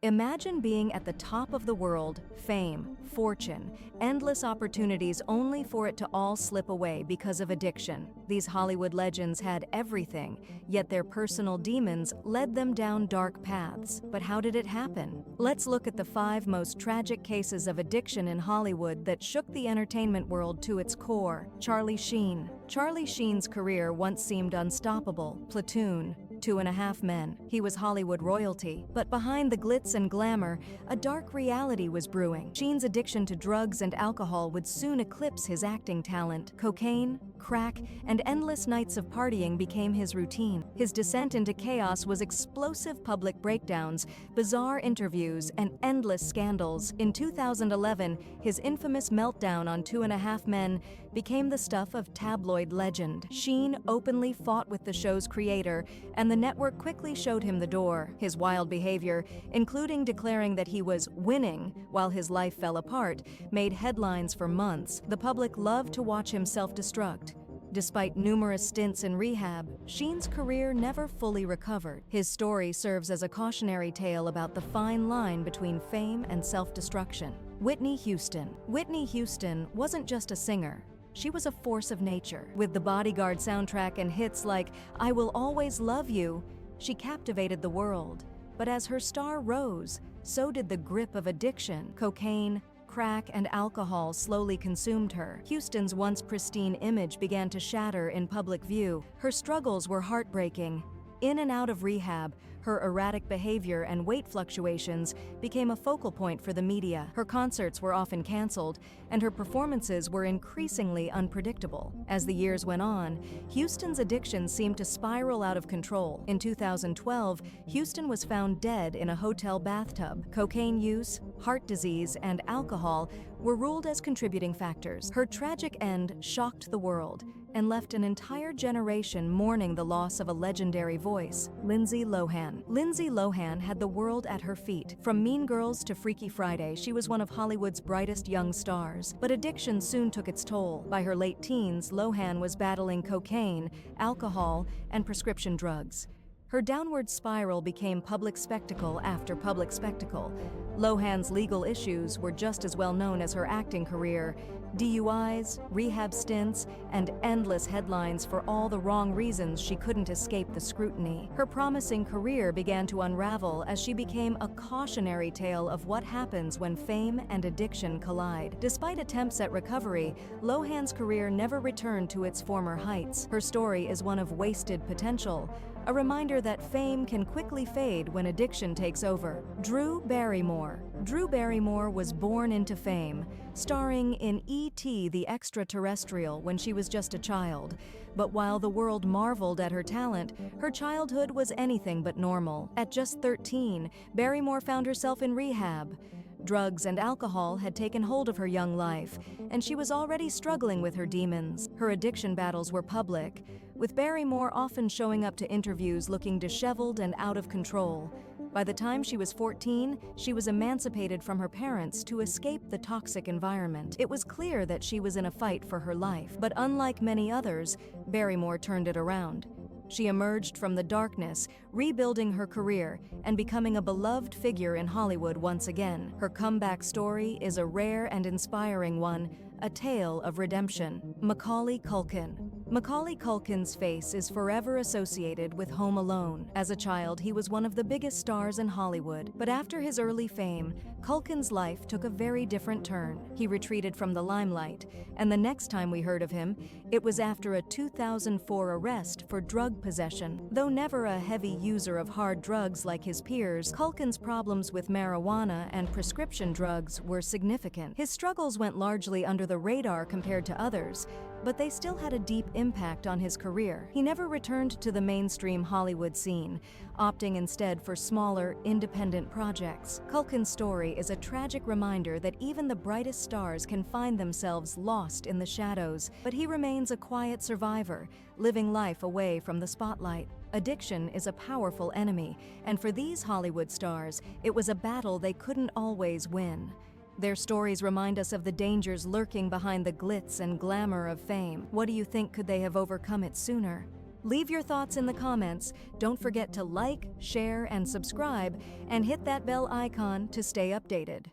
Imagine being at the top of the world, fame, fortune, endless opportunities only for it to all slip away because of addiction. These Hollywood legends had everything, yet their personal demons led them down dark paths. But how did it happen? Let's look at the 5 most tragic cases of addiction in Hollywood that shook the entertainment world to its core. Charlie Sheen. Charlie Sheen's career once seemed unstoppable. Platoon, 2.5 Men. He was Hollywood royalty, but behind the glitz and glamour, a dark reality was brewing. Sheen's addiction to drugs and alcohol would soon eclipse his acting talent. Cocaine, crack, and endless nights of partying became his routine. His descent into chaos was explosive public breakdowns, bizarre interviews, and endless scandals. In 2011, his infamous meltdown on 2.5 Men became the stuff of tabloid legend. Sheen openly fought with the show's creator, and the network quickly showed him the door. His wild behavior, including declaring that he was winning while his life fell apart, made headlines for months. The public loved to watch him self-destruct. Despite numerous stints in rehab, Sheen's career never fully recovered. His story serves as a cautionary tale about the fine line between fame and self-destruction. Whitney Houston. Whitney Houston wasn't just a singer. She was a force of nature. With the Bodyguard soundtrack and hits like I Will Always Love You, she captivated the world. But as her star rose, so did the grip of addiction. Cocaine, crack, and alcohol slowly consumed her. Houston's once pristine image began to shatter in public view. Her struggles were heartbreaking. In and out of rehab, her erratic behavior and weight fluctuations became a focal point for the media. Her concerts were often canceled, and her performances were increasingly unpredictable. As the years went on, Houston's addiction seemed to spiral out of control. In 2012, Houston was found dead in a hotel bathtub. Cocaine use, heart disease, and alcohol were ruled as contributing factors. Her tragic end shocked the world and left an entire generation mourning the loss of a legendary voice. Lindsay Lohan. Lindsay Lohan had the world at her feet. From Mean Girls to Freaky Friday, she was one of Hollywood's brightest young stars. But addiction soon took its toll. By her late teens, Lohan was battling cocaine, alcohol, and prescription drugs. Her downward spiral became public spectacle after public spectacle. Lohan's legal issues were just as well known as her acting career. DUIs, rehab stints, and endless headlines for all the wrong reasons she couldn't escape the scrutiny. Her promising career began to unravel as she became a cautionary tale of what happens when fame and addiction collide. Despite attempts at recovery, Lohan's career never returned to its former heights. Her story is one of wasted potential, a reminder that fame can quickly fade when addiction takes over. Drew Barrymore. Drew Barrymore was born into fame, starring in E.T. the Extraterrestrial when she was just a child. But while the world marveled at her talent, her childhood was anything but normal. At just 13, Barrymore found herself in rehab. Drugs and alcohol had taken hold of her young life, and she was already struggling with her demons. Her addiction battles were public, with Barrymore often showing up to interviews looking disheveled and out of control. By the time she was 14, she was emancipated from her parents to escape the toxic environment. It was clear that she was in a fight for her life, but unlike many others, Barrymore turned it around. She emerged from the darkness, rebuilding her career and becoming a beloved figure in Hollywood once again. Her comeback story is a rare and inspiring one, a tale of redemption. Macaulay Culkin. Macaulay Culkin's face is forever associated with Home Alone. As a child, he was one of the biggest stars in Hollywood. But after his early fame, Culkin's life took a very different turn. He retreated from the limelight, and the next time we heard of him, it was after a 2004 arrest for drug possession. Though never a heavy user of hard drugs like his peers, Culkin's problems with marijuana and prescription drugs were significant. His struggles went largely under the radar compared to others, but they still had a deep impact on his career. He never returned to the mainstream Hollywood scene, opting instead for smaller, independent projects. Culkin's story is a tragic reminder that even the brightest stars can find themselves lost in the shadows, but he remains a quiet survivor, living life away from the spotlight. Addiction is a powerful enemy, and for these Hollywood stars, it was a battle they couldn't always win. Their stories remind us of the dangers lurking behind the glitz and glamour of fame. What do you think? Could they have overcome it sooner? Leave your thoughts in the comments. Don't forget to like, share, and subscribe, and hit that bell icon to stay updated.